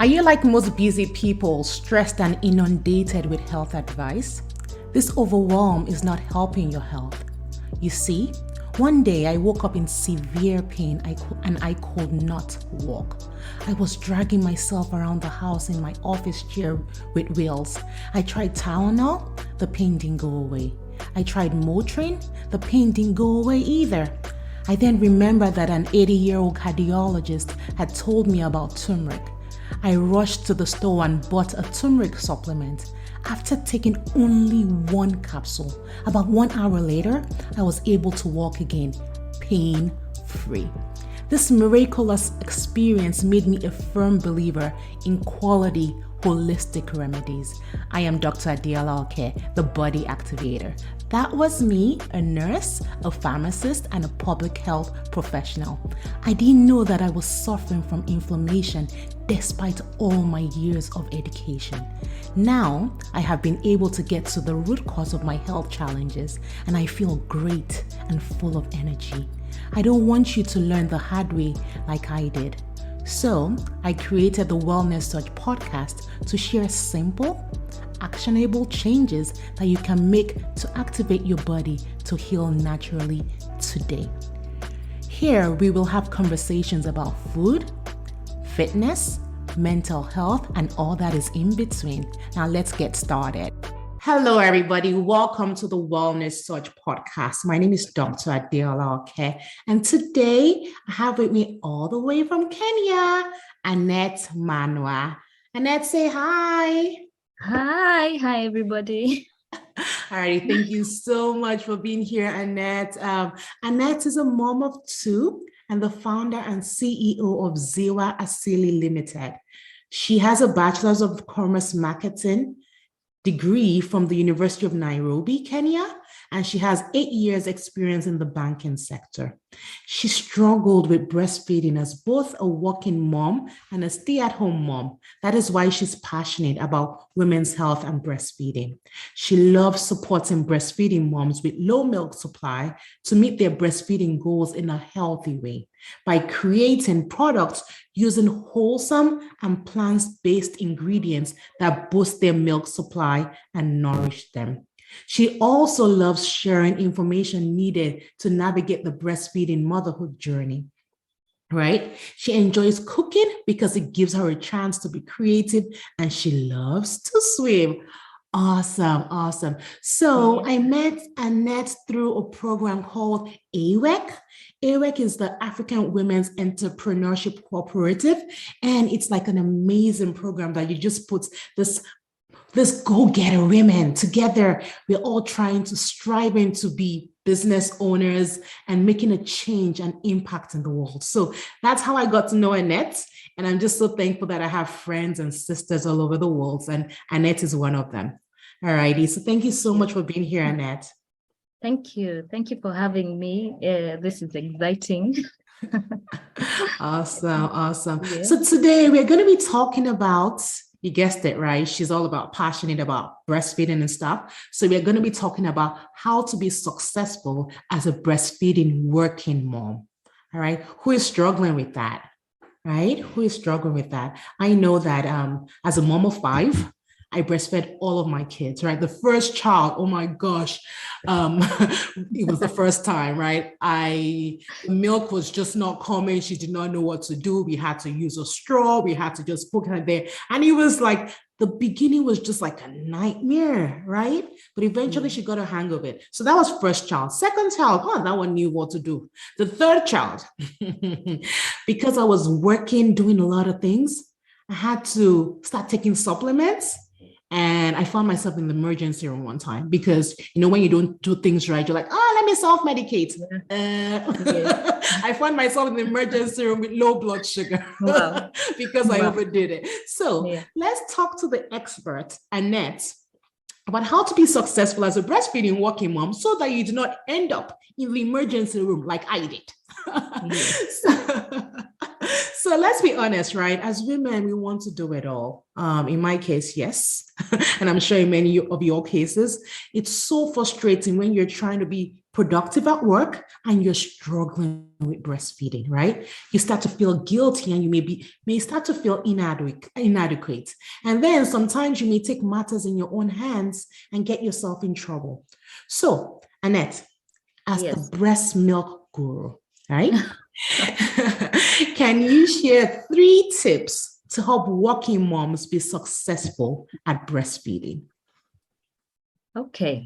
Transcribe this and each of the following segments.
Are you like most busy people, stressed and inundated with health advice? This overwhelm is not helping your health. You see, one day I woke up in severe pain and I could not walk. I was dragging myself around the house in my office chair with wheels. I tried Tylenol, the pain didn't go away. I tried Motrin, the pain didn't go away either. I then remembered that an 80-year-old cardiologist had told me about turmeric. I rushed to the store and bought a turmeric supplement. After taking only one capsule, about 1 hour later, I was able to walk again, pain-free. This miraculous experience made me a firm believer in quality, holistic remedies. I am Dr. Adiola Oke, the body activator. That was me, a nurse, a pharmacist, and a public health professional. I didn't know that I was suffering from inflammation despite all my years of education. Now, I have been able to get to the root cause of my health challenges, and I feel great and full of energy. I don't want you to learn the hard way like I did. So, I created the Wellness Search podcast to share simple, actionable changes that you can make to activate your body to heal naturally today. Here, we will have conversations about food, fitness, mental health, and all that is in between. Now, let's get started. Hello, everybody. Welcome to the Wellness Search podcast. My name is Dr. Adiola Oke, and today I have with me all the way from Kenya, Annette Manwa. Annette, say hi. Hi, everybody. All right, thank you so much for being here, Annette. Annette is a mom of two and the founder and CEO of Ziwa Asili Limited. She has a Bachelor's of Commerce Marketing degree from the University of Nairobi, Kenya, and she has 8 years experience in the banking sector. She struggled with breastfeeding as both a working mom and a stay-at-home mom. That is why she's passionate about women's health and breastfeeding. She loves supporting breastfeeding moms with low milk supply to meet their breastfeeding goals in a healthy way by creating products using wholesome and plant-based ingredients that boost their milk supply and nourish them. She also loves sharing information needed to navigate the breastfeeding motherhood journey, right? She enjoys cooking because it gives her a chance to be creative, and she loves to swim. Awesome. So I met Annette through a program called AWEC. AWEC is the African Women's Entrepreneurship Cooperative, and it's like an amazing program that you just put this go-getter women together. We're all trying to striving to be business owners and making a change and impact in the world. So that's how I got to know Annette. And I'm just so thankful that I have friends and sisters all over the world, and Annette is one of them. All righty. So thank you so much for being here, Annette. Thank you for having me. This is exciting. Awesome. Yeah. So today we're going to be talking about, you guessed it, right? She's all about passionate about breastfeeding and stuff. So we're going to be talking about how to be successful as a breastfeeding working mom. All right. Who is struggling with that? Right? Who is struggling with that? I know that as a mom of 5, I breastfed all of my kids, right? The first child, oh my gosh, it was the first time, right? The milk was just not coming. She did not know what to do. We had to use a straw. We had to just put her there. And it was like, the beginning was just like a nightmare, right? But eventually she got a hang of it. So that was first child. Second child, that one knew what to do. The third child, because I was working, doing a lot of things, I had to start taking supplements. And I found myself in the emergency room one time because, when you don't do things right, you're like, let me self-medicate. I found myself in the emergency room with low blood sugar because I overdid it. So let's talk to the expert, Annette, about how to be successful as a breastfeeding working mom so that you do not end up in the emergency room like I did. So let's be honest, right? As women, we want to do it all. In my case, yes. And I'm sure in many of your cases, it's so frustrating when you're trying to be productive at work and you're struggling with breastfeeding, right? You start to feel guilty and you may start to feel inadequate. And then sometimes you may take matters in your own hands and get yourself in trouble. So, Annette, as the breast milk guru, right? Can you share 3 tips to help working moms be successful at breastfeeding? Okay.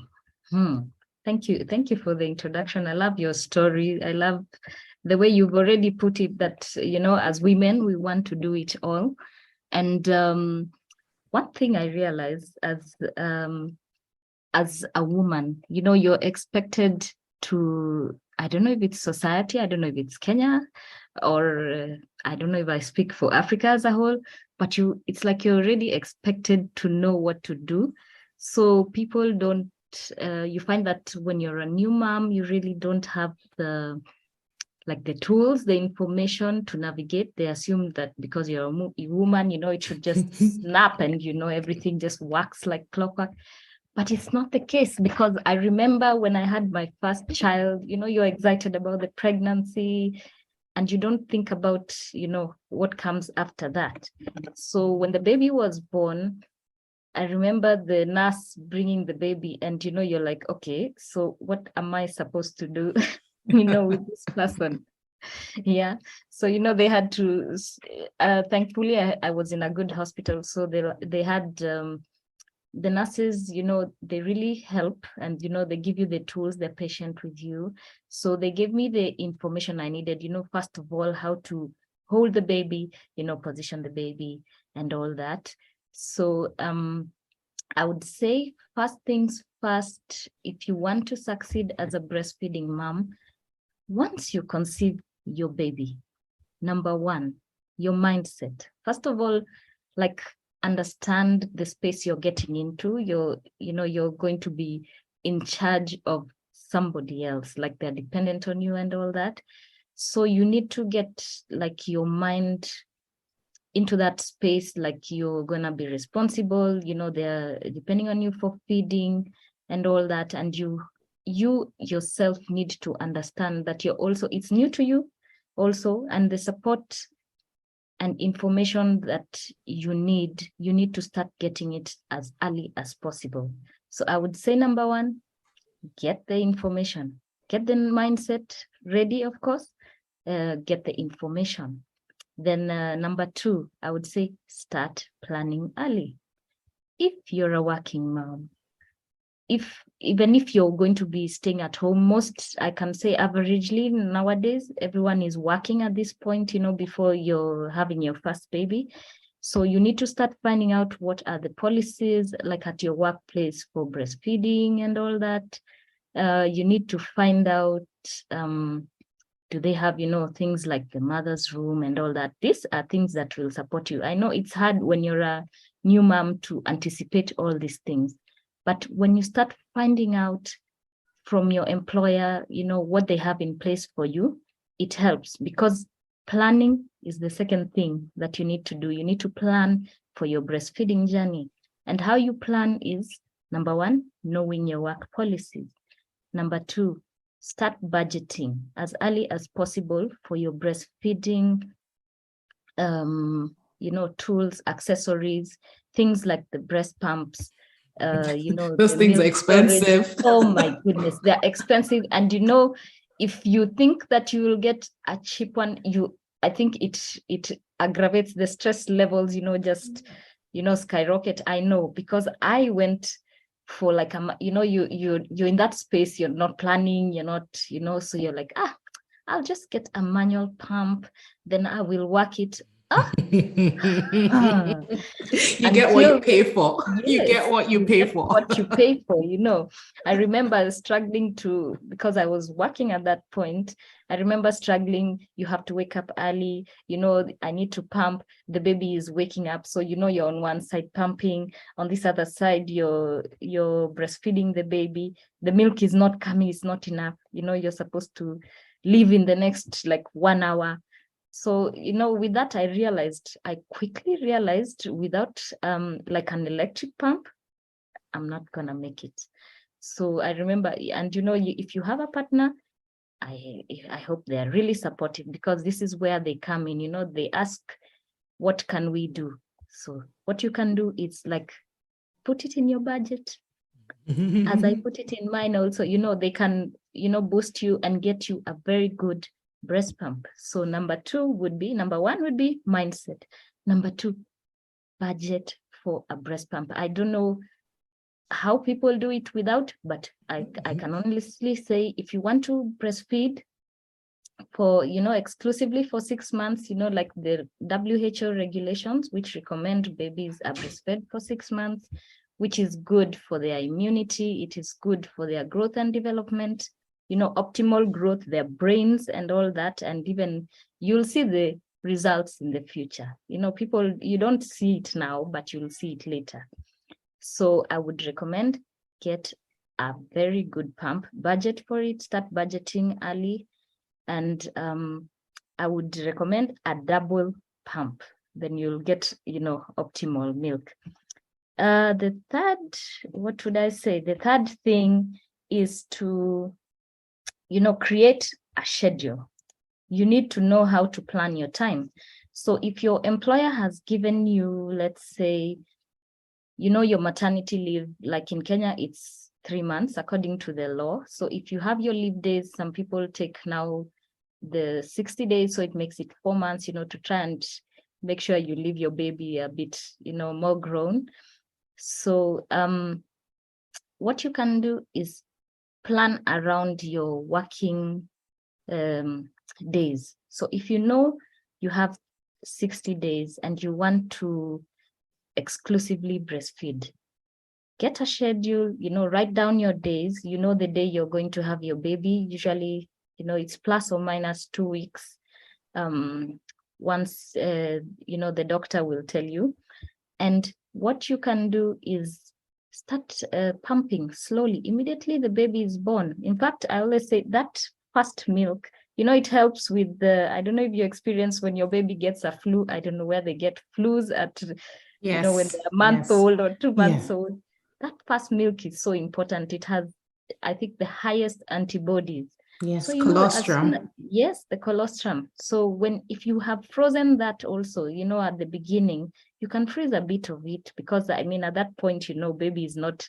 Thank you. Thank you for the introduction. I love your story. I love the way you've already put it that, as women, we want to do it all. And one thing I realized as a woman, you're expected to, I don't know if it's society, I don't know if it's Kenya, or I don't know if I speak for Africa as a whole, but it's like you're already expected to know what to do. So people don't, you find that when you're a new mom, you really don't have the tools, the information to navigate. They assume that because you're a woman, it should just snap and, everything just works like clockwork. But it's not the case, because I remember when I had my first child, you're excited about the pregnancy and you don't think about, what comes after that. So when the baby was born, I remember the nurse bringing the baby and, you're like, okay, so what am I supposed to do, with this person? Yeah. So, they had to, thankfully, I was in a good hospital. So they had, the nurses, they really help and, they give you the tools, they're patient with you. So they gave me the information I needed, first of all, how to hold the baby, position the baby and all that. So I would say first things first, if you want to succeed as a breastfeeding mom, once you conceive your baby, number one, your mindset. First of all, understand the space you're getting into. You're going to be in charge of somebody else, like they're dependent on you and all that. So you need to get your mind into that space, you're gonna be responsible, they're depending on you for feeding and all that. And you yourself need to understand that it's new to you also, and the support and information that you need to start getting it as early as possible. So I would say number one, get the information, get the mindset ready, of course, get the information. Then number two, I would say start planning early. If you're a working mom, even if you're going to be staying at home, I can say averagely nowadays, everyone is working at this point, before you're having your first baby. So you need to start finding out what are the policies at your workplace for breastfeeding and all that. You need to find out, do they have, things like the mother's room and all that? These are things that will support you. I know it's hard when you're a new mom to anticipate all these things. But when you start finding out from your employer, what they have in place for you, it helps, because planning is the second thing that you need to do. You need to plan for your breastfeeding journey. And how you plan is, number one, knowing your work policies. Number two, start budgeting as early as possible for your breastfeeding, tools, accessories, things like the breast pumps, those things are expensive. Storage. Oh my goodness, they're expensive. And if you think that you will get a cheap one, I think it aggravates the stress levels, just skyrocket. I know, because I went for you're in that space, you're not planning, you're not, so you're like, I'll just get a manual pump, then I will work it. You get what you pay for. Yes, you get what you pay for. What you pay for, I remember struggling because I was working at that point. I remember struggling. You have to wake up early. I need to pump. The baby is waking up. So, you're on one side pumping. On this other side, you're breastfeeding the baby. The milk is not coming. It's not enough. You're supposed to leave in the next 1 hour. So, with that, I quickly realized without an electric pump, I'm not going to make it. So I remember, and if you have a partner, I hope they are really supportive, because this is where they come in. They ask, what can we do? So what you can do is like put it in your budget, as I put it in mine also. They can boost you and get you a very good breast pump. So number one would be mindset. Number two, budget for a breast pump. I don't know how people do it without, but I can honestly say, if you want to breastfeed for exclusively for 6 months, like the WHO regulations, which recommend babies are breastfed for 6 months, which is good for their immunity, it is good for their growth and development, optimal growth, their brains and all that. And even you'll see the results in the future. People, you don't see it now, but you'll see it later. So I would recommend get a very good pump, budget for it, start budgeting early. And I would recommend a double pump. Then you'll get, optimal milk. The third, what would I say? The third thing is to, create a schedule. You need to know how to plan your time. So if your employer has given you, let's say, your maternity leave, like in Kenya, it's 3 months according to the law. So if you have your leave days, some people take now the 60 days, so it makes it 4 months, to try and make sure you leave your baby a bit, more grown. So what you can do is plan around your working days. So if you have 60 days and you want to exclusively breastfeed, get a schedule, write down your days, the day you're going to have your baby. Usually, it's plus or minus 2 weeks. Once, the doctor will tell you. And what you can do is start pumping slowly, immediately the baby is born. In fact, I always say that first milk, it helps with I don't know if you experience when your baby gets a flu. I don't know where they get flus at, Yes. when they're a month old or 2 months Yeah. old. That first milk is so important. It has, I think, the highest antibodies. Yes, So, colostrum. yes, the colostrum. So if you have frozen that also, at the beginning, you can freeze a bit of it, because at that point, baby is not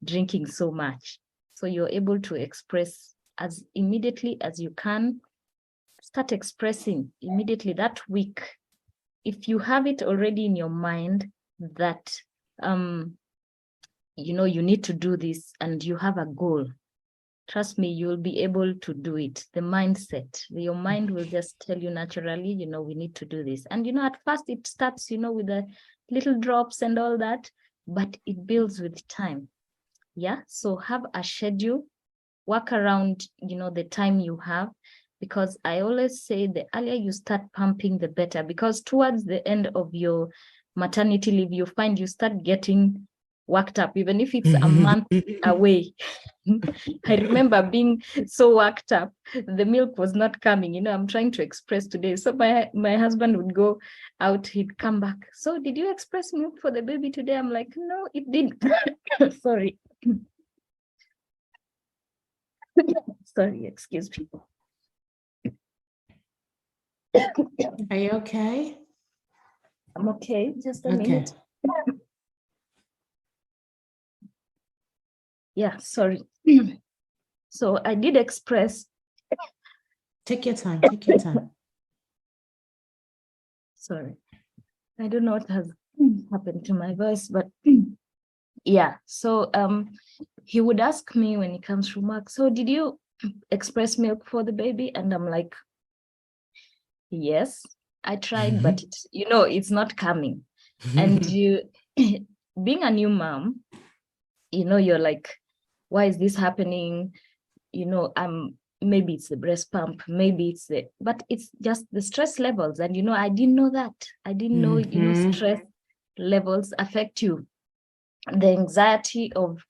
drinking so much. So you're able to express as immediately as you can. Start expressing immediately that week. If you have it already in your mind that, you need to do this and you have a goal, trust me, you'll be able to do it. The mindset, your mind will just tell you naturally, we need to do this. And, at first it starts, with the little drops and all that, but it builds with time. Yeah. So have a schedule, work around, the time you have, because I always say the earlier you start pumping, the better, because towards the end of your maternity leave, you find you start getting worked up, even if it's a month away. I remember being so worked up. The milk was not coming. I'm trying to express today. So my husband would go out, he'd come back. So did you express milk for the baby today? I'm like, no, it didn't. Sorry. Sorry, excuse me. Are you okay? I'm okay. Just a minute. Yeah, sorry. So I did express. Take your time. Take your time. Sorry. I don't know what has happened to my voice, but yeah. So he would ask me when he comes from work, so did you express milk for the baby? And I'm like, yes, I tried, but it's not coming. And you, being a new mom, you're like, why is this happening? Maybe it's the breast pump, maybe but it's just the stress levels. And, I didn't know that. I didn't know, stress levels affect you. The anxiety of,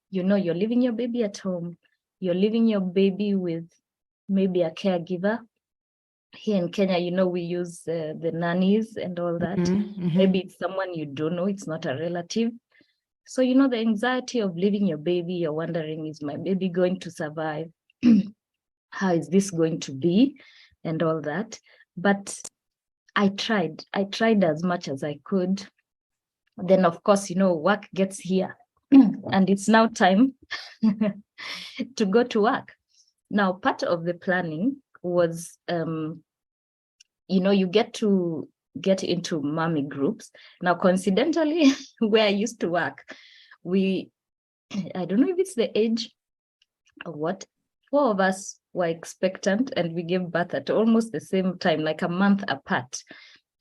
you're leaving your baby at home, you're leaving your baby with maybe a caregiver. Here in Kenya, we use the nannies and all that. Maybe it's someone you don't know, it's not a relative. So, the anxiety of leaving your baby, you're wondering, is my baby going to survive? How is this going to be? And all that. But I tried as much as I could. Then, of course, work gets here. And it's now time to go to work. Now, part of the planning was, you get to get into mommy groups. Now, coincidentally, where I used to work, I don't know if it's the age or what, 4 of us were expectant and we gave birth at almost the same time, like a month apart.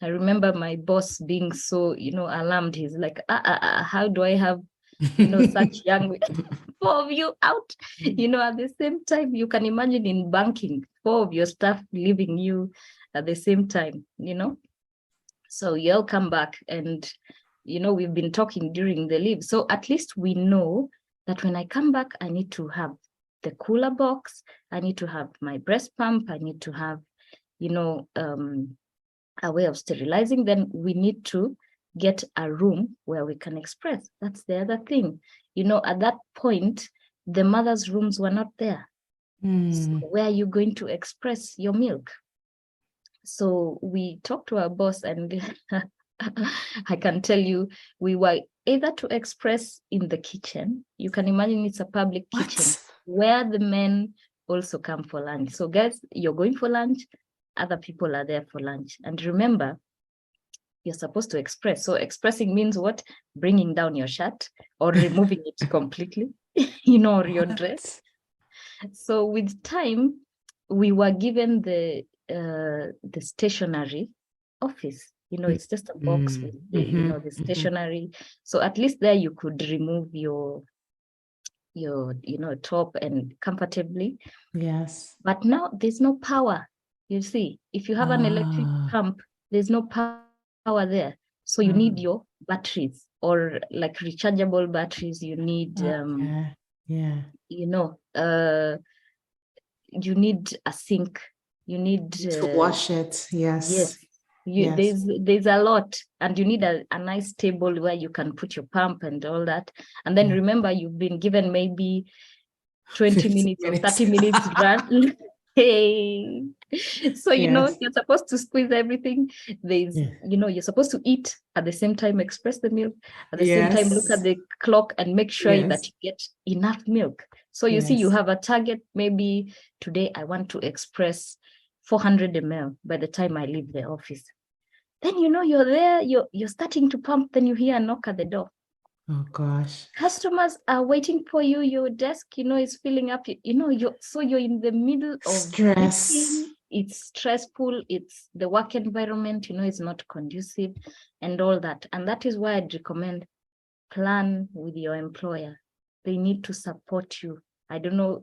I remember my boss being so, alarmed. He's like, how do I have, such young 4 of you out, at the same time? You can imagine in banking, 4 of your staff leaving you at the same time, So you'll come back and, we've been talking during the leave. So at least we know that when I come back, I need to have the cooler box. I need to have my breast pump. I need to have, a way of sterilizing. Then we need to get a room where we can express. That's the other thing. At that point, the mother's rooms were not there. So where are you going to express your milk? So we talked to our boss, and I can tell you, we were either to express in the kitchen. You can imagine it's a public kitchen where the men also come for lunch. So guys, you're going for lunch, other people are there for lunch. And remember, you're supposed to express. So expressing means what? Bringing down your shirt or removing it completely, or your dress. So with time, we were given the stationary office. It's just a box with the stationary. So at least there you could remove your top and comfortably. Yes. But now there's no power. You see, if you have an electric pump, there's no power there. So you need your batteries, or like rechargeable batteries. You need you need a sink. You need to wash it. Yes. Yes. There's a lot, and you need a nice table where you can put your pump and all that. And then remember, you've been given maybe 20 minutes or 30 minutes run. Hey, so you're supposed to squeeze everything. There's you're supposed to eat at the same time, express the milk at the same time, look at the clock and make sure that you get enough milk. So you see, you have a target. Maybe today I want to express 400 ml by the time I leave the office. Then you're there, you're starting to pump, then you hear a knock at the door. Oh gosh. Customers are waiting for you. Your desk, is filling up. You're in the middle of stress. eating. It's stressful. It's the work environment, it's not conducive and all that. And that is why I'd recommend plan with your employer. They need to support you. I don't know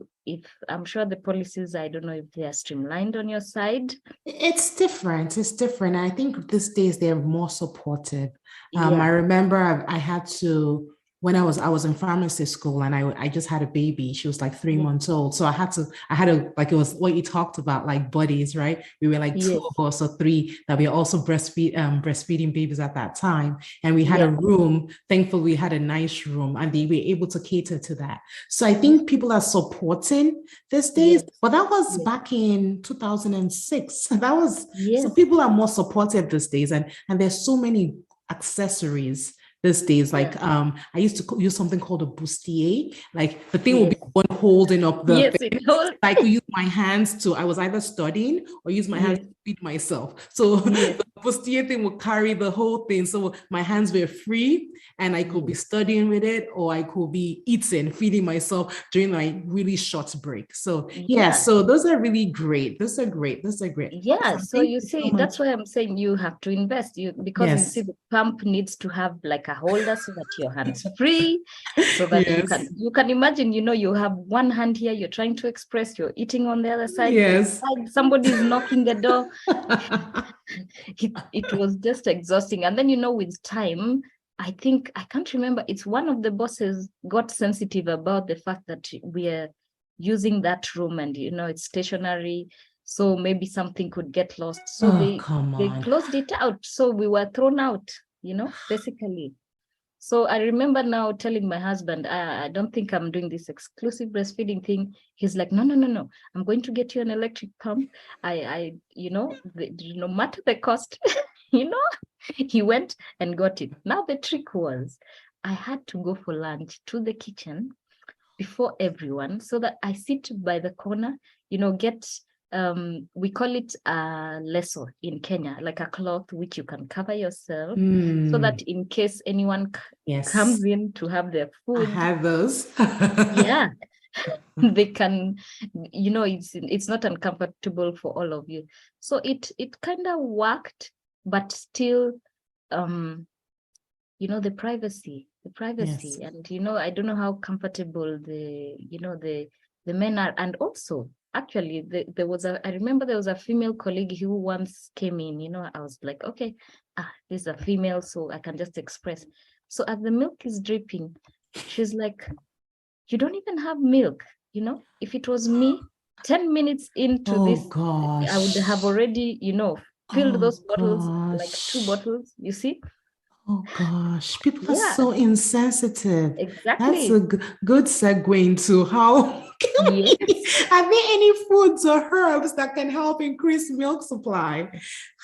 I'm sure the policies, I don't know if they are streamlined on your side. It's different. I think these days they're more supportive. I remember I had to, when I was in pharmacy school, and I just had a baby. She was like 3 months old. So I had to, like, it was what you talked about, like buddies, right? We were like 2 of us or 3 that we also breastfeeding babies at that time. And we had a room. Thankfully, we had a nice room, and they were able to cater to that. So I think people are supporting these days, but that was back in 2006. That was, so people are more supportive these days. And there's so many accessories these days. Like I used to use something called a bustier. Like the thing will be one holding up the thing. Like we use my hands to, I was either studying or use my hands to feed myself. So the bustier thing will carry the whole thing. So my hands were free and I could be studying with it, or I could be eating, feeding myself during my really short break. So so those are really great. Those are great. Yeah. So you see, that's why I'm saying you have to invest. Because you see, the pump needs to have like a holder so that your hands are free, so that you can imagine, you have one hand here, you're trying to express, you're eating on the other side. Somebody's knocking the door. It was just exhausting. And then, with time, I think, I can't remember, it's one of the bosses got sensitive about the fact that we are using that room and, it's stationary. So maybe something could get lost. So they closed it out. So we were thrown out, basically. So I remember now telling my husband, I don't think I'm doing this exclusive breastfeeding thing. He's like, no. I'm going to get you an electric pump. No matter the cost, he went and got it. Now the trick was I had to go for lunch to the kitchen before everyone so that I sit by the corner, get we call it a leso in Kenya, like a cloth which you can cover yourself so that in case anyone comes in to have their food. I have those. Yeah. They can, it's not uncomfortable for all of you. So it kind of worked, but still, the privacy. Yes. And I don't know how comfortable the men are. And also, actually, I remember there was a female colleague who once came in. I was like, okay, this is a female, so I can just express. So as the milk is dripping, she's like, you don't even have milk. If it was me, 10 minutes into this, gosh, I would have already, filled those bottles, like 2 bottles, you see? Oh gosh, people are so insensitive. Exactly. That's a good segue into how yes. Are there any foods or herbs that can help increase milk supply?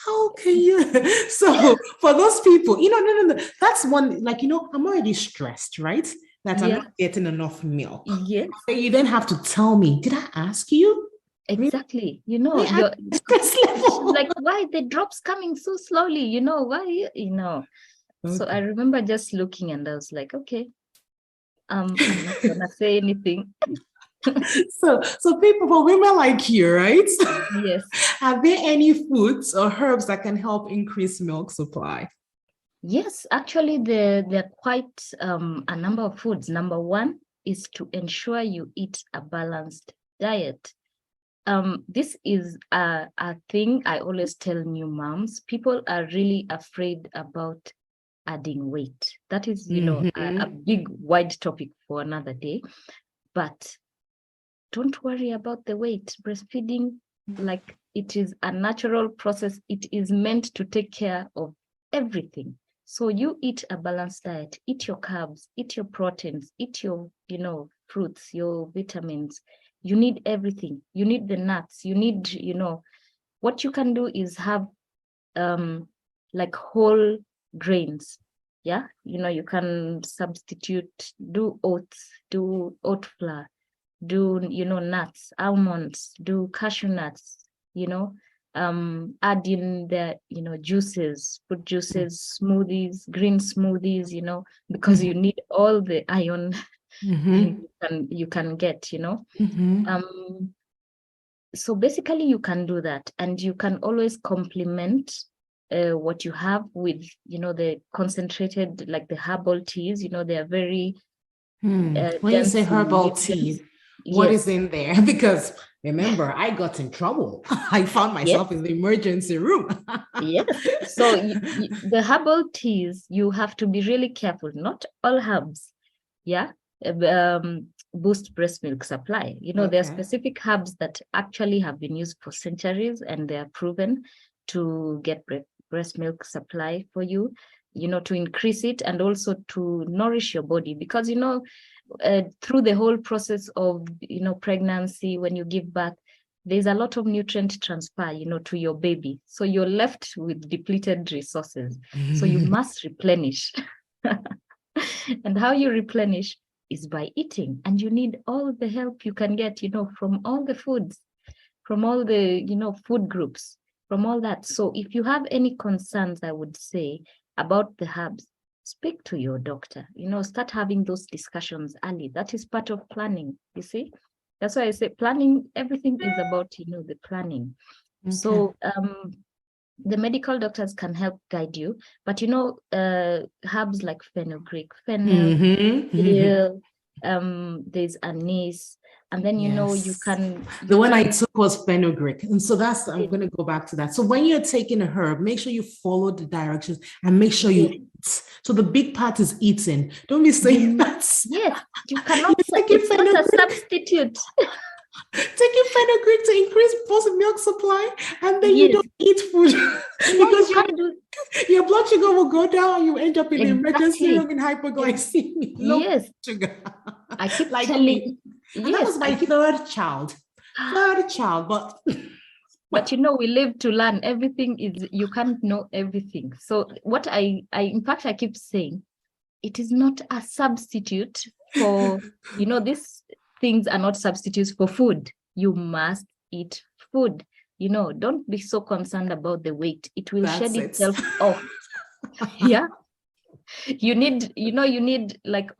How can you? So for those people, no. That's one, I'm already stressed, right? That I'm not getting enough milk. Yes. You then have to tell me, did I ask you? Exactly. You're like, why the drops coming so slowly? Why? Okay. So I remember just looking and I was like, okay, I'm not gonna say anything. So people, for women like you, right? Yes. Are there any foods or herbs that can help increase milk supply? Yes, actually, there are quite a number of foods. Number one is to ensure you eat a balanced diet. This is a thing I always tell new moms. People are really afraid about adding weight. That is, a big, wide topic for another day. But don't worry about the weight. Breastfeeding, like, it is a natural process. It is meant to take care of everything. So you eat a balanced diet, eat your carbs, eat your proteins, eat your, fruits, your vitamins. You need everything. You need the nuts. You need, what you can do is have like whole grains. Yeah. You can substitute, do oats, do oat flour, do, nuts, almonds, do cashew nuts, add in the, juices, fruit juices, smoothies, green smoothies, because you need all the iron you can get, so basically you can do that, and you can always complement what you have with, the concentrated, like the herbal teas, they are very when you say herbal tea, what is in there? Because remember, I got in trouble. I found myself in the emergency room. Yes. So the herbal teas, you have to be really careful. Not all herbs, boost breast milk supply. There are specific herbs that actually have been used for centuries, and they are proven to get breast milk supply for you, to increase it and also to nourish your body. Because, through the whole process of, pregnancy, when you give birth, there's a lot of nutrient transfer, to your baby. So you're left with depleted resources. So you must replenish. And how you replenish is by eating. And you need all the help you can get, from all the foods, from all the, food groups, from all that. So if you have any concerns, I would say, about the herbs, speak to your doctor, start having those discussions early. That is part of planning, you see. That's why I say planning, everything is about, the planning. Okay. So the medical doctors can help guide you, but herbs like fenugreek, fennel, there's anise, and then you can. The one I took was fenugreek, and so I'm going to go back to that. So when you're taking a herb, make sure you follow the directions and make sure you eat. So the big part is eating. Don't be saying that. Yes, you cannot. It's not a substitute. Taking fenugreek to increase both milk supply, and then you Yes. don't eat food You because can't do your blood sugar will go down. You end up in the emergency exactly. room in hypoglycemia, low Yes. sugar. I keep Like me. telling, And that was yes, I my keep, third child. Third child, but but we live to learn. Everything is, you can't know everything. So what in fact, I keep saying, it is not a substitute for, these things are not substitutes for food. You must eat food. Don't be so concerned about the weight. It will that's shed it. itself off. Yeah. You need like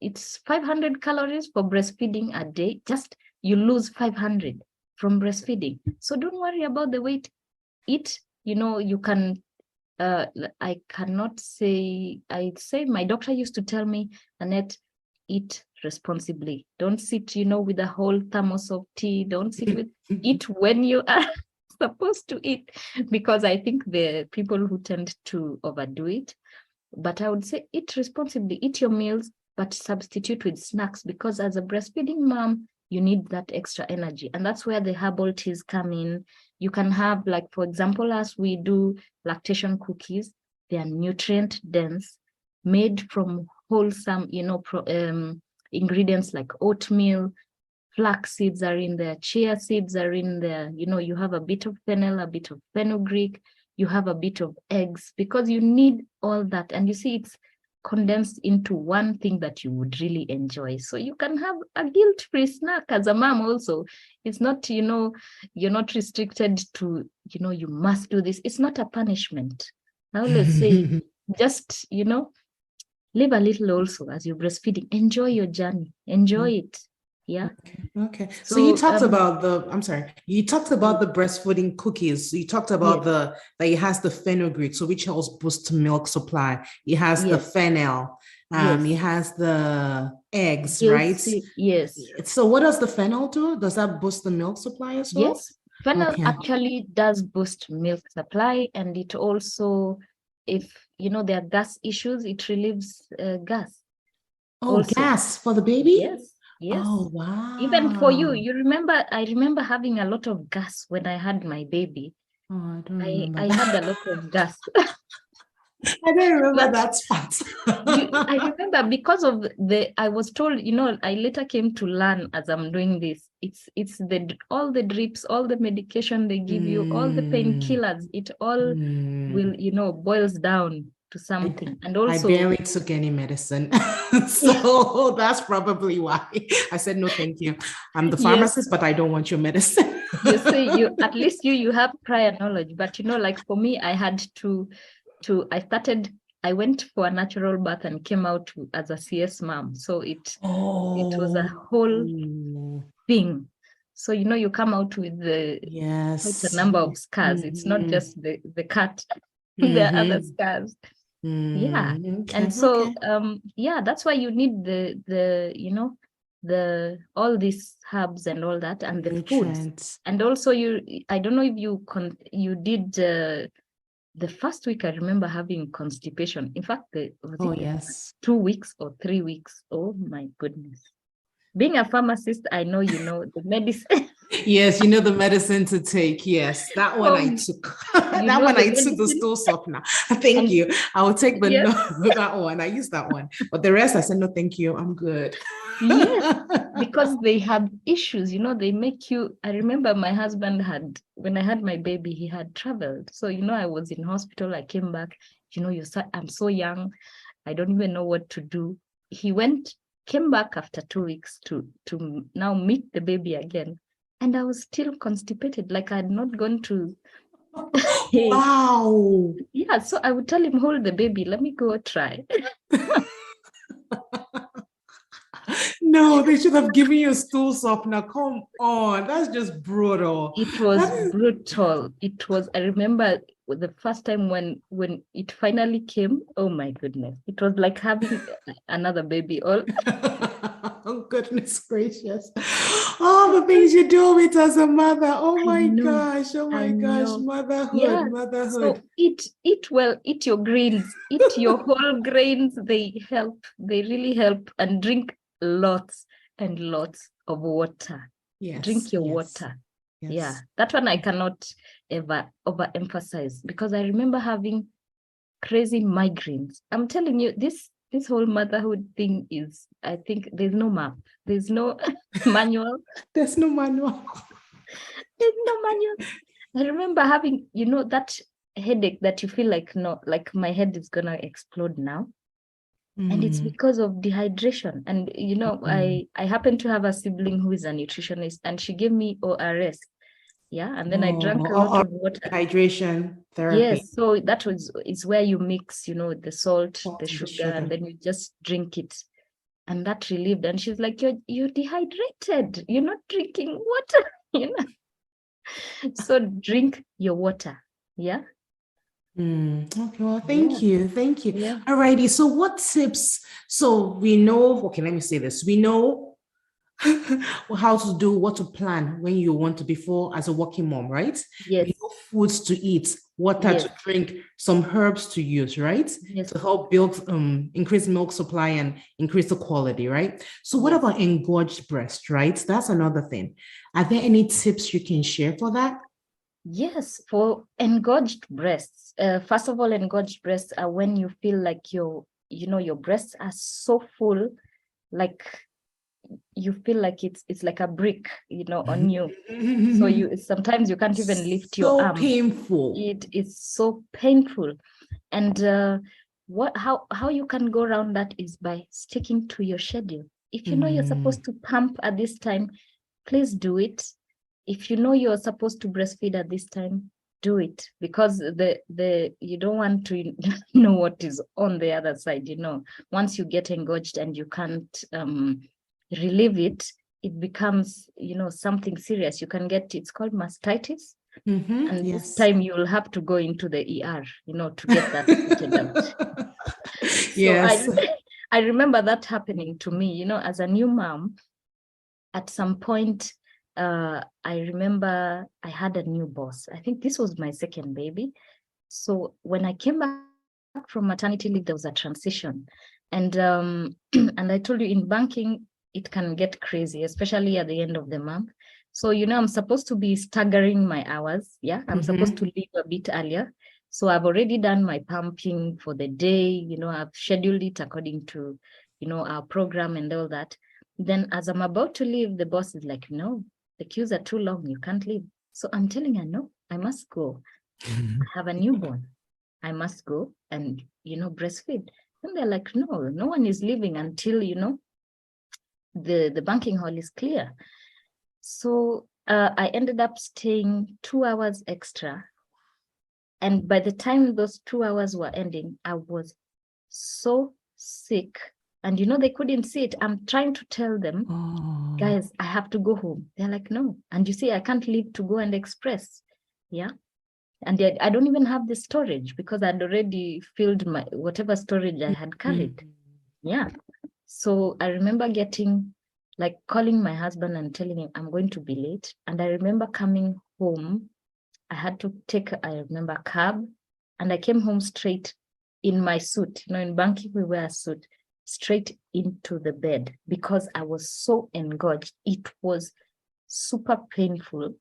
it's 500 calories for breastfeeding a day. Just you lose 500 from breastfeeding. So don't worry about the weight. Eat, you can, I cannot say, my doctor used to tell me, Annette, eat responsibly. Don't sit, with a whole thermos of tea. Don't sit with, eat when you are supposed to eat, because I think the people who tend to overdo it. But I would say eat responsibly, eat your meals, but substitute with snacks, because as a breastfeeding mom, you need that extra energy. And that's where the herbal teas come in. You can have, like, for example, as we do lactation cookies, they are nutrient dense, made from wholesome, ingredients like oatmeal, flax seeds are in there, chia seeds are in there. You have a bit of fennel, a bit of fenugreek, you have a bit of eggs, because you need all that. And you see, it's condensed into one thing that you would really enjoy. So you can have a guilt-free snack as a mom also. It's not, you're not restricted to, you must do this. It's not a punishment. I always say, just, live a little also as you're breastfeeding. Enjoy your journey. Enjoy it. Yeah. Okay. So you So talked about I'm sorry, you talked about the breastfeeding cookies. So you talked about yes, that it has the fenugreek, so which helps boost milk supply. It has the yes, fennel. It yes. has the eggs, Guilt right? sleep, yes, So what does the fennel do? Does that boost the milk supply as well? yes. Fennel Okay. actually does boost milk supply, and it also, if there are gas issues, it relieves gas Oh, also. gas for the baby? Yes, yes. Oh, Even for you, wow. I remember having a lot of gas when I had my baby. Oh, I don't I remember I had a that. lot of gas. I don't remember That that spot. I remember, because of I was told, I later came to learn as I'm doing this. It's all the drips, all the medication they give you, all the Mm, painkillers, it all will, mm. boils down to I, something. And I also, barely took any medicine. So that's probably why I said no, thank you. I'm the yes, pharmacist, but I don't want your medicine. you see, at least you have prior knowledge. But like for me, I had I went for a natural birth and came out as a CS mom. So it was a Oh, whole thing. So you come out with quite a yes. number of scars. It's not Mm-hmm. just the cut. There are other Mm-hmm. scars. Yeah. Okay, And so okay. yeah, that's why you need the all these herbs and all that, and the foods. Nutrients. And also, I don't know if you did the first week. I remember having constipation. In fact, was Oh, it the yes. 2 weeks or 3 weeks? Oh my goodness. Being a pharmacist, I know the medicine. Yes, you know the medicine to take. Yes, that one I Oh, took. you That know one the I took the medicine. stool softener. Thank And you. I will take the yes, no that one. I use that one. But the rest I said no, thank you. I'm good. yes, because they have issues, they make you. I remember my husband when I had my baby, he had traveled. So, I was in hospital, I came back, I'm so young, I don't even know what to do. He came back after 2 weeks to now meet the baby again. And I was still constipated, like I had not gone to. Wow. Yeah, so I would tell him, hold the baby, let me go try. No, they should have given you a stool softener. Come on. That's just brutal. It was That is brutal. I remember the first time when it finally came, oh my goodness. It was like having another baby. All oh, goodness gracious. All the things you do with as a mother. Oh I my know, gosh. Oh I my gosh. know. Motherhood. Yeah. Motherhood. So eat well, eat your grains, eat your whole grains. They help, they really help. And drink lots and lots of water. Yes. Drink your Yes. water. Yes. Yeah, that one I cannot ever overemphasize, because I remember having crazy migraines. I'm telling you, this whole motherhood thing is, I think there's no map, there's no manual. There's no manual. There's no manual. I remember having, that headache that you feel like, no, like my head is gonna explode now. And it's because of dehydration. And I happen to have a sibling who is a nutritionist, and she gave me ORS. Yeah, and then I drank a lot of water. Hydration therapy. Yes, so that is where you mix, the salt, the And sugar, and then you just drink it, and that relieved. And she's like, "You're dehydrated. You're not drinking water." So drink your water. Yeah. Okay, well, thank you. Yeah. Alrighty. So what tips? So we know, okay, let me say this. We know how to do, what to plan when you want to, before as a working mom, right? Yes. We know foods to eat, water to drink, some herbs to use, right? Yes. To help build, increase milk supply and increase the quality, right? So what Yes. about engorged breast, right? That's another thing. Are there any tips you can share for that? Yes, for engorged breasts. First of all, engorged breasts are when you feel like your breasts are so full, like you feel like it's like a brick, on you. So sometimes you can't even lift your arm. So painful. It is so painful. And how you can go around that is by sticking to your schedule. If you know you're supposed to pump at this time, please do it. If you know you're supposed to breastfeed at this time, do it, because you don't want to know what is on the other side. Once you get engorged and you can't relieve it, it becomes something serious. You can get, it's called mastitis. And this time you'll have to go into the ER, to get that sorted out. Yes. So I remember that happening to me, as a new mom. At some point, I remember I had a new boss. I think this was my second baby. So when I came back from maternity leave, there was a transition. And and I told you, in banking, it can get crazy, especially at the end of the month. So, I'm supposed to be staggering my hours. Yeah, I'm supposed to leave a bit earlier. So I've already done my pumping for the day. I've scheduled it according to, our program and all that. Then as I'm about to leave, the boss is like, "No, the queues are too long. You can't leave." So I'm telling her, "No, I must go. I have a newborn. I must go and, breastfeed." And they're like, "No, no one is leaving until, the banking hall is clear." So I ended up staying 2 hours extra. And by the time those 2 hours were ending, I was so sick. And, they couldn't see it. I'm trying to tell them, "Guys, I have to go home." They're like, "No." And you see, I can't leave to go and express. Yeah. And yet I don't even have the storage, because I'd already filled my whatever storage I had carried. Yeah. So I remember calling my husband and telling him I'm going to be late. And I remember coming home. I had to take, I remember, a cab, and I came home straight in my suit. In banking, we wear a suit, straight into the bed, because I was so engorged. It was super painful.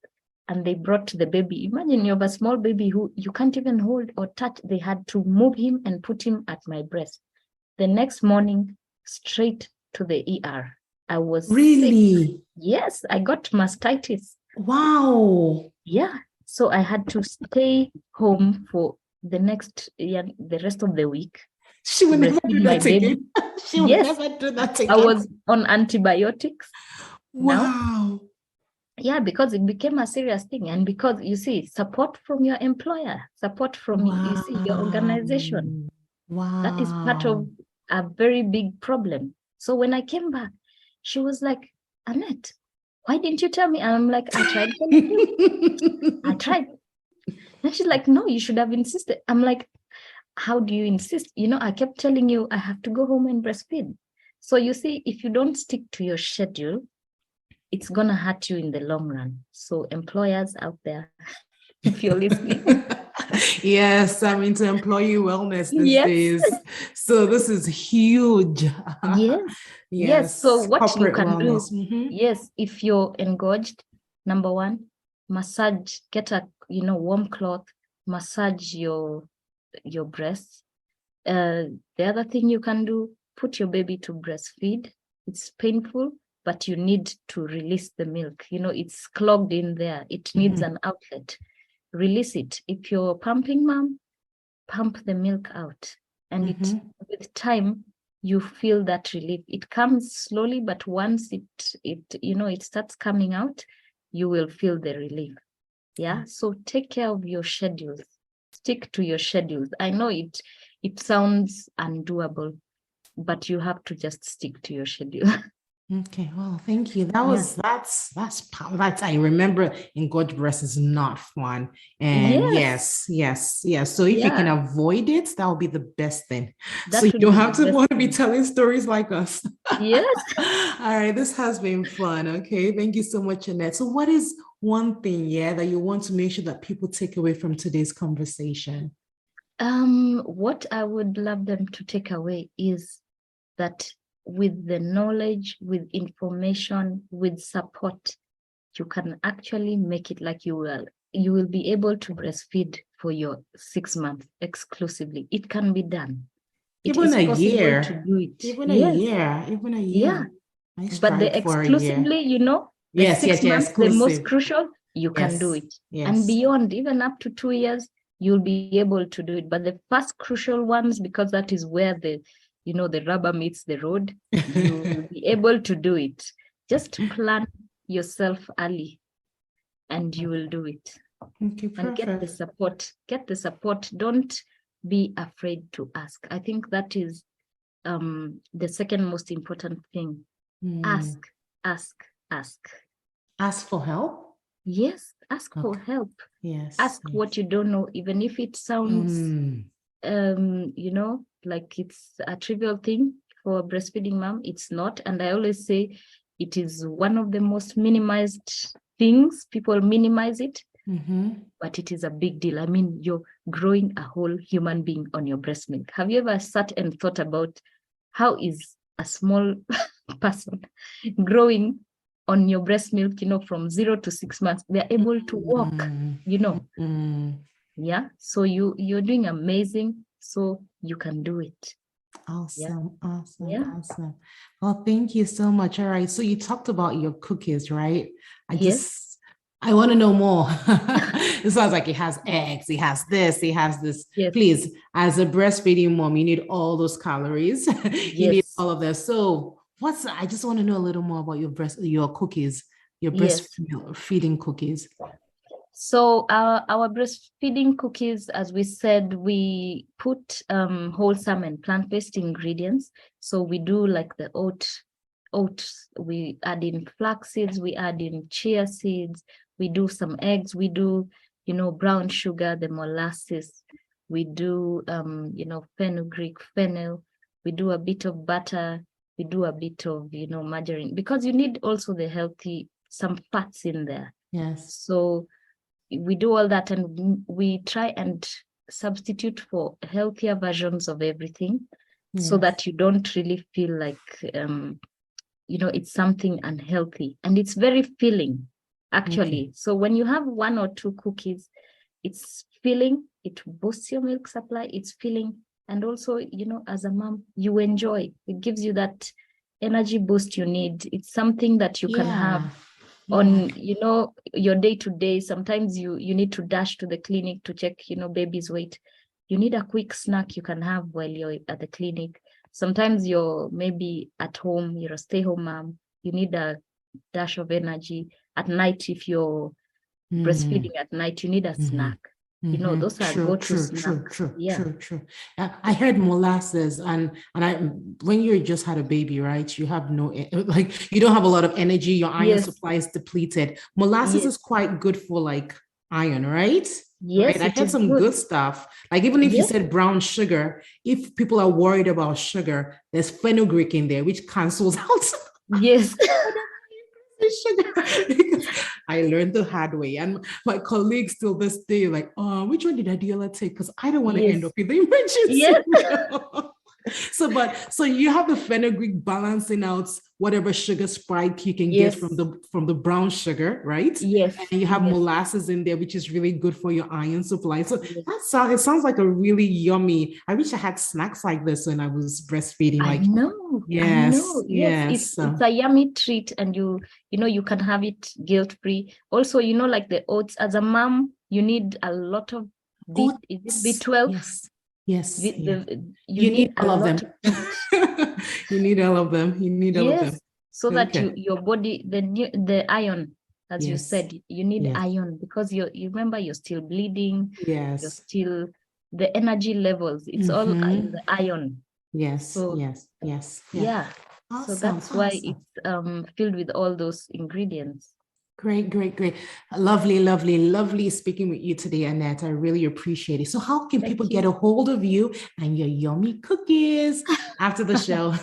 And they brought the baby. Imagine you have a small baby who you can't even hold or touch. They had to move him and put him at my breast. The next morning, straight to the ER. I was Really? sick. Yes, I got mastitis. Wow. Yeah. So I had to stay home for the rest of the week. She will never do that again. She will never do that again. I was on antibiotics. Wow. Now, yeah, because it became a serious thing. And because, you see, support from your employer, support from, you see, your organization. Wow. That is part of a very big problem. So when I came back, she was like, "Annette, why didn't you tell me?" And I'm like, "I tried telling you. I tried." And she's like, "No, you should have insisted." I'm like, "How do you insist? I kept telling you I have to go home and breastfeed." So you see, if you don't stick to your schedule, it's going to hurt you in the long run. So employers out there, if you're listening, Yes, I'm into employee wellness these Yes. days. So this is huge. Yes. Yes. So Yes, what you corporate can do, wellness. Mhm. yes, if you're engorged, number one, massage, get a warm cloth, massage your breasts. The other thing you can do, put your baby to breastfeed. It's painful, but you need to release the milk. It's clogged in there. It needs Mhm. an outlet. Release it. If you're pumping, mom, pump the milk out. And Mhm. with time, you feel that relief. It comes slowly, but once it starts coming out, you will feel the relief. Yeah. So take care of your schedules. Stick to your schedules. I know it sounds undoable, but you have to just stick to your schedule. Okay, well, thank you. Yeah. That's I remember engorged breast is not fun. And Yes. yes. So if you can Yeah. avoid it, that would be the best thing. So you That would don't be the have to best want to be thing. telling stories like us. Yes. All right, this has been fun. Okay, thank you so much, Annette. So, what is one thing, that you want to make sure that people take away from today's conversation? What I would love them to take away is that with the knowledge, with information, with support, you can actually make it. Like you will be able to breastfeed for your 6 months exclusively. It can be done. It Even is a possible to year, do it. even a Yes. year, even a Yeah. year. I But the strive for a year. exclusively, the Yes, six yes, yes, months, the most exclusive. crucial, you can do Yes, it. And yes. beyond, even up to 2 years, you'll be able to do it. But the first crucial ones, because that is where the rubber meets the road, you will be able to do it. Just plan yourself early and you will do it. Okay, And get the perfect. support. Get the support. Don't be afraid to ask. I think that is the second most important thing. Ask, Hmm. ask, ask. Ask for help? Yes, ask for Okay. help. Yes, Ask what yes. you don't know, even if it sounds, Hmm. like it's a trivial thing for a breastfeeding mom. It's not. And I always say it is one of the most minimized things. People minimize it, Mm-hmm. but it is a big deal. I mean, you're growing a whole human being on your breast milk. Have you ever sat and thought about how is a small person growing on your breast milk, from 0 to 6 months? They're able to walk, Mm-hmm. yeah. So you're doing amazing. So you can do it. Yeah. Awesome, awesome, Yeah. awesome. Well, thank you so much. All right. So you talked about your cookies, right? I Yes. just I want to know more. It sounds like it has eggs, it has this, it has this. Yes. Please, as a breastfeeding mom, you need all those calories. You need Yes. all of that. So I just want to know a little more about your cookies, your Yes. feeding cookies. So our breastfeeding cookies, as we said, we put wholesome and plant-based ingredients. So we do like the oats, we add in flax seeds, we add in chia seeds, we do some eggs, we do, brown sugar, the molasses, we do fenugreek, fennel, we do a bit of butter, we do a bit of, margarine, because you need also some fats in there. Yes. So we do all that, and we try and substitute for healthier versions of everything, so Yes. that you don't really feel like it's something unhealthy, and it's very filling Okay. actually. So when you have one or two cookies, it's filling, it boosts your milk supply, it's filling, and also, as a mom, you enjoy, it gives you that energy boost you need. It's something that you can have Yeah. Yeah. on your day to day. Sometimes you need to dash to the clinic to check baby's weight. You need a quick snack you can have while you're at the clinic. Sometimes you're maybe at home, you're a stay-home mom, you need a dash of energy. At night, if you're Mm. breastfeeding at night, you need a Mm-hmm. snack. Mm-hmm. Those are True, go-to true, snack. true, true, Yeah. true, true. I heard molasses, and I when you just had a baby, right? You have like you don't have a lot of energy. Your iron Yes. supply is depleted. Molasses Yes. is quite good for like iron, right? Right. Yes, I it heard is some good. good stuff. Like even if you Yes. said brown sugar, if people are worried about sugar, there's fenugreek in there, which cancels out. Yes. sugar. Because I learned the hard way. And my colleagues till this day, like, oh, which one did Adiola take? Because I don't want to end up in the emergency room. So you have the fenugreek balancing out whatever sugar spike you can get from the brown sugar, right? Yes. And you have molasses in there, which is really good for your iron supply. So it sounds like a really yummy. I wish I had snacks like this when I was breastfeeding. I know. Yes. It's a yummy treat, and you can have it guilt-free. Also, like the oats, as a mom, you need a lot of B12. Yes. You need all of them. You need all of them. All of them. So that your body, the iron, as you said, you need iron, because you remember you're still bleeding. Yes. You're still, the energy levels, it's all in the iron. Yes. So, yes. Yeah. Awesome, so that's why it's filled with all those ingredients. Great. Lovely speaking with you today, Annette. I really appreciate it. So how can people get a hold of you and your yummy cookies after the show?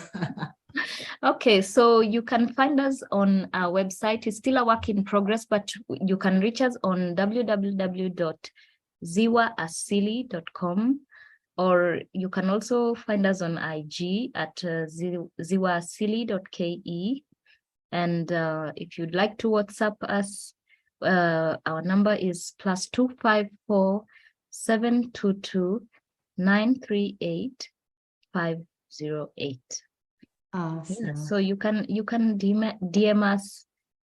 Okay, so you can find us on our website. It's still a work in progress, but you can reach us on www.ziwaasili.com, or you can also find us on IG at ziwaasili.ke. And if you'd like to WhatsApp us, our number is +254 722 938 508. Awesome. So you can DM us,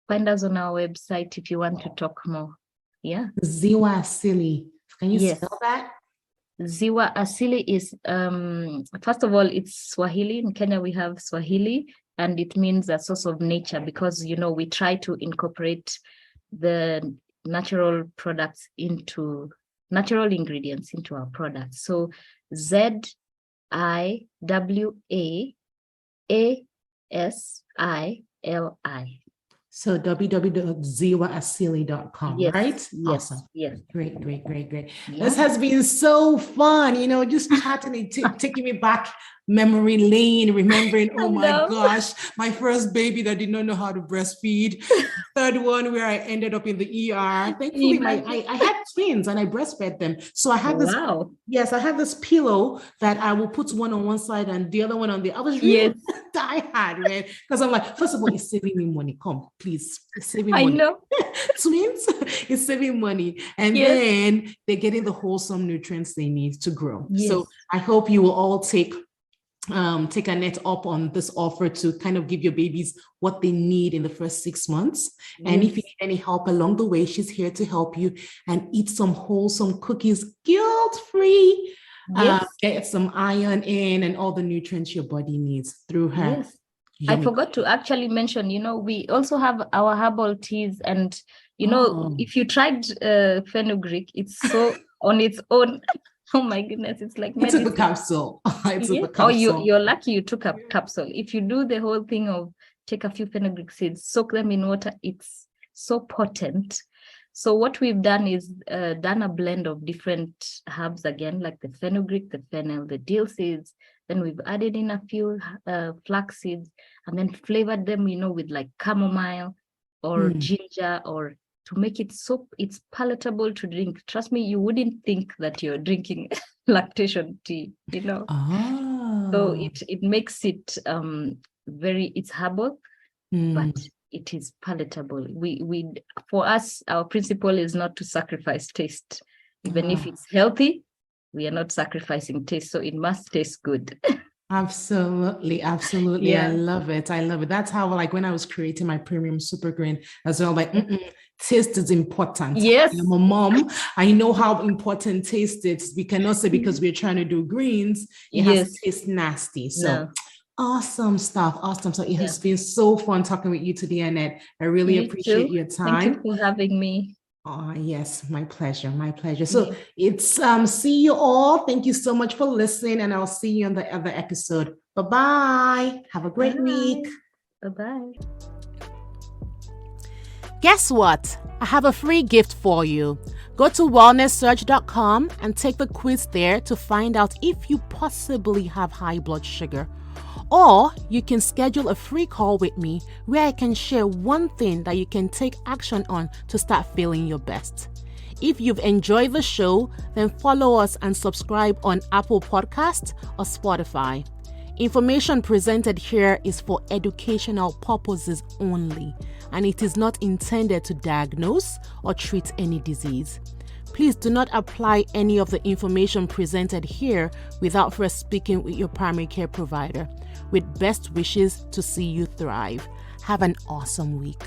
find us on our website if you want to talk more. Yeah. Ziwa Asili. Can you spell that? Ziwa Asili is first of all, it's Swahili. In Kenya we have Swahili, and it means a source of nature, because we try to incorporate the natural ingredients into our products. So ZIWAASILI. So www.ziwaasili.com, right? Yes. Awesome. Yes. Great. This has been so fun, just chatting and taking me back memory lane, remembering, oh my gosh, my first baby that did not know how to breastfeed. Third one where I ended up in the ER. Thankfully, I had twins and I breastfed them. So I had this. Wow. Yes, I had this pillow that I will put one on one side and the other one on the other. I was really die-hard, right? Because I'm like, first of all, it's saving me money. Come, please, it's saving money. I know. Twins, it's saving money. And then they're getting the wholesome nutrients they need to grow. Yes. So I hope you will all take Annette up on this offer to kind of give your babies what they need in the first 6 months. Yes. And if you need any help along the way, she's here to help you, and eat some wholesome cookies, guilt-free. Yes. Get some iron in and all the nutrients your body needs through her. Yes. I forgot to actually mention, we also have our herbal teas, and if you tried fenugreek, it's so on its own. Oh my goodness, it's like medicine. I took the capsule. Oh, you're lucky you took a capsule. If you do the whole thing of take a few fenugreek seeds, soak them in water, it's so potent. So what we've done is done a blend of different herbs again, like the fenugreek, the fennel, the dill seeds. Then we've added in a few flax seeds, and then flavored them, with like chamomile or ginger, or to make it so it's palatable to drink. Trust me, you wouldn't think that you're drinking lactation tea, So it makes it it's herbal, but it is palatable. For us, our principle is not to sacrifice taste. Even if it's healthy, we are not sacrificing taste, so it must taste good. Absolutely. Yeah. I love it. That's how, like, when I was creating my premium super green as well, like, taste is important. Yes. I'm a mom. I know how important taste is. We cannot say because we're trying to do greens, it has to taste nasty. So awesome stuff. So it has been so fun talking with you today, Annette. I really appreciate your time. Thank you for having me. Oh, yes, my pleasure. So it's see you all. Thank you so much for listening, and I'll see you on the other episode. Bye-bye. Have a great week. Bye-bye. Guess what? I have a free gift for you. Go to wellnesssurge.com and take the quiz there to find out if you possibly have high blood sugar. Or you can schedule a free call with me where I can share one thing that you can take action on to start feeling your best. If you've enjoyed the show, then follow us and subscribe on Apple Podcasts or Spotify. Information presented here is for educational purposes only, and it is not intended to diagnose or treat any disease. Please do not apply any of the information presented here without first speaking with your primary care provider. With best wishes to see you thrive. Have an awesome week.